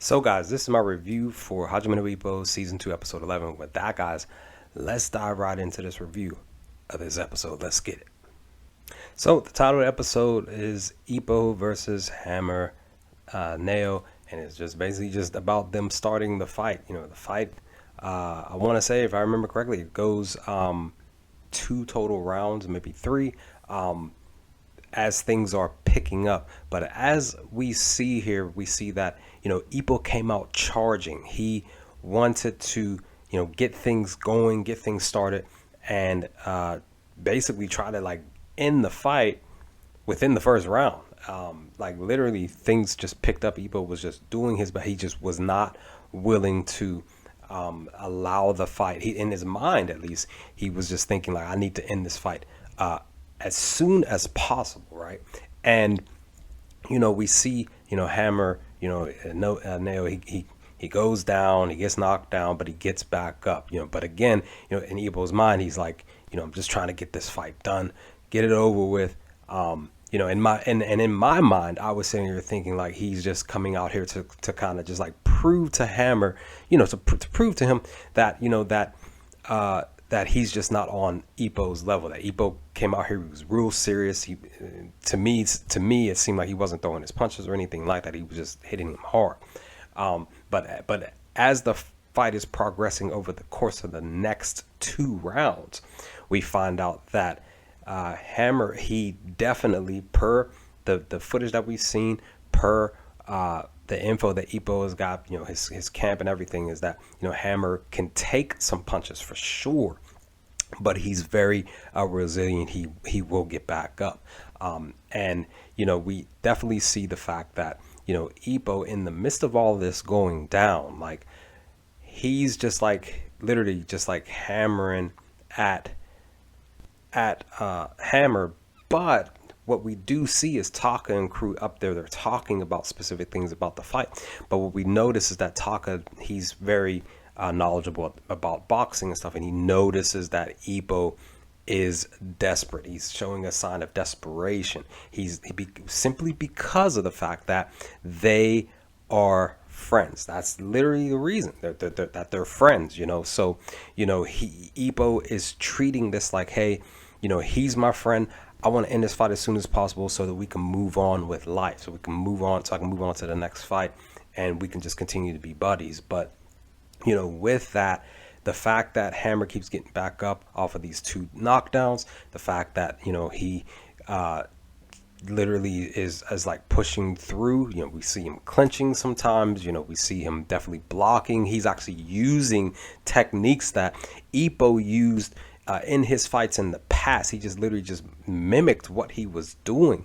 So guys, this is my review for Hajime no Ippo Season 2, Episode 11. With that, guys, let's dive right into this review of this episode. Let's get it. So the title of the episode is Ippo versus Hammer Neo, and it's just basically just about them starting the fight. You know, the fight, I want to say, if I remember correctly, it goes 2 total rounds, maybe 3. As things are picking up. But as we see here, we see that, Ippo came out charging. He wanted to, get things going, get things started, and basically try to end the fight within the first round. Literally things just picked up. Ippo was just doing his, but he just was not willing to allow the fight. He, in his mind at least, he was just thinking I need to end this fight as soon as possible, right? And we see Hammer, Neo, he goes down, he gets knocked down, but he gets back up. But again, in Ippo's mind, he's like, I'm just trying to get this fight done, get it over with. In my mind, I was sitting here thinking he's just coming out here to kind of just prove to Hammer, to prove to him that that he's just not on Ippo's level. That Ippo came out here, he was real serious. He, to me, it seemed like he wasn't throwing his punches or anything like that. He was just hitting him hard. But as the fight is progressing over the course of the next 2 rounds, we find out that Hammer, he definitely, per the footage that we've seen, per the info that Ippo has got, his camp and everything, is that Hammer can take some punches for sure, but he's very resilient. He will get back up, and we definitely see the fact that Ippo, in the midst of all this going down, he's just literally just hammering at Hammer. But what we do see is Taka and crew up there. They're talking about specific things about the fight. But what we notice is that Taka, he's very knowledgeable about boxing and stuff. And he notices that Ippo is desperate. He's showing a sign of desperation. Simply because of the fact that they are friends. That's literally the reason that they're friends, So, Ippo is treating this like, hey, he's my friend. I want to end this fight as soon as possible so that we can move on with life. So I can move on to the next fight, and we can just continue to be buddies. But, with that, the fact that Hammer keeps getting back up off of these 2 knockdowns, the fact that, he literally is pushing through, we see him clinching sometimes, we see him definitely blocking. He's actually using techniques that Ippo used in his fights in the past. He just literally just mimicked what he was doing,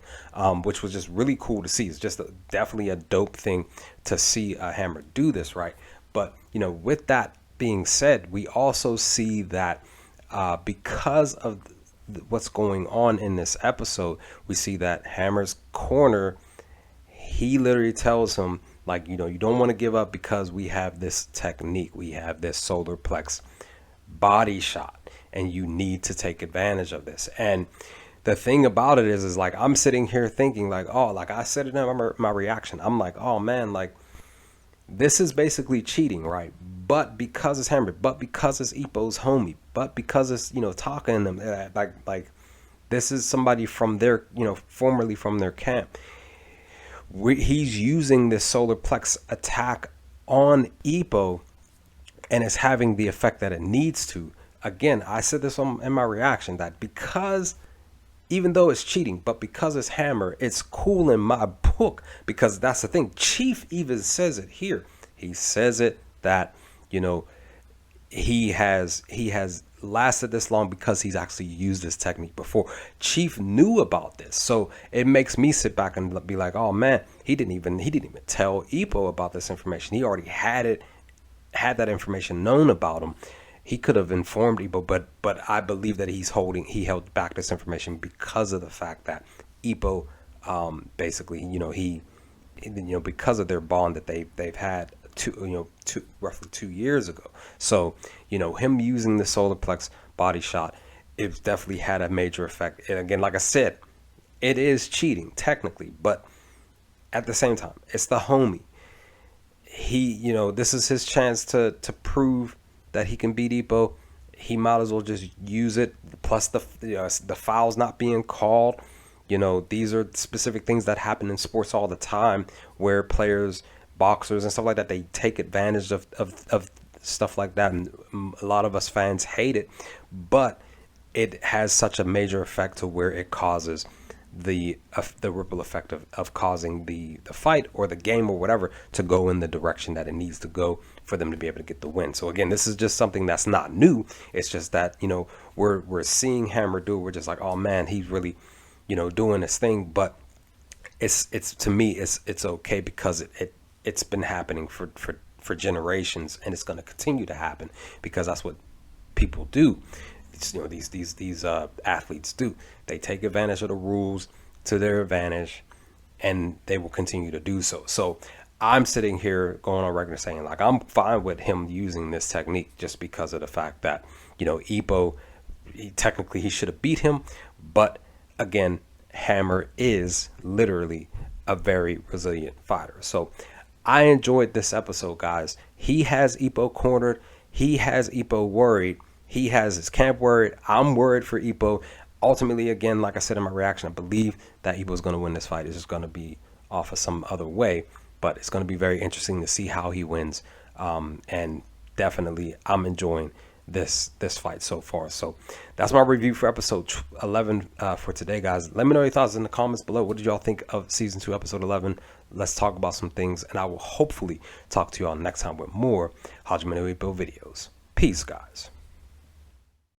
which was just really cool to see. It's just definitely a dope thing to see Hammer do this, right? But with that being said, we also see that because of what's going on in this episode, we see that Hammer's corner, he literally tells him you don't want to give up because we have this technique, we have this solar plex body shot, and you need to take advantage of this. And the thing about it is I'm sitting here thinking I said it in my reaction. I'm oh man, this is basically cheating, right? But because it's Hammer, but because it's Ippo's homie, but because it's Taka and them, this is somebody from their formerly from their camp. He's using this solar plex attack on Ippo, and it's having the effect that it needs to. Again, I said this in my reaction, that because, even though it's cheating, but because it's Hammer, it's cool in my book, because that's the thing. Chief even says it here. He says it that, he has lasted this long because he's actually used this technique before. Chief knew about this, so it makes me sit back and be oh man, he didn't even tell Ippo about this information. He already had that information known about him. He could have informed Ippo, but I believe that he held back this information because of the fact that Ippo, basically, because of their bond that they've had roughly 2 years ago. So, him using the solar plex body shot, it's definitely had a major effect. And again, like I said, it is cheating technically, but at the same time, it's the homie. this is his chance to prove that he can beat Ippo. He might as well just use it. Plus the fouls not being called. These are specific things that happen in sports all the time, where players, boxers and stuff like that, they take advantage of stuff like that. And a lot of us fans hate it, but it has such a major effect to where it causes the ripple effect of causing the fight or the game or whatever to go in the direction that it needs to go for them to be able to get the win. So again, this is just something that's not new. It's just that, we're seeing Hammer do it. We're just like, oh man, he's really, doing his thing. But it's to me, it's okay, because it's been happening for generations, and it's going to continue to happen because that's what people do. It's, these athletes do. They take advantage of the rules to their advantage, and they will continue to do so. So I'm sitting here going on record saying, like, I'm fine with him using this technique, just because of the fact that, Ippo, technically he should have beat him. But again, Hammer is literally a very resilient fighter. So I enjoyed this episode, guys. He has Ippo cornered. He has Ippo worried. He has his camp worried. I'm worried for Ippo. Ultimately, again, like I said in my reaction, I believe that Ippo's going to win this fight. It's just going to be off of some other way. But it's going to be very interesting to see how he wins. And definitely, I'm enjoying this fight so far. So that's my review for episode 11 for today, guys. Let me know your thoughts in the comments below. What did y'all think of season 2, episode 11? Let's talk about some things, and I will hopefully talk to y'all next time with more Hajime no Ippo videos. Peace, guys.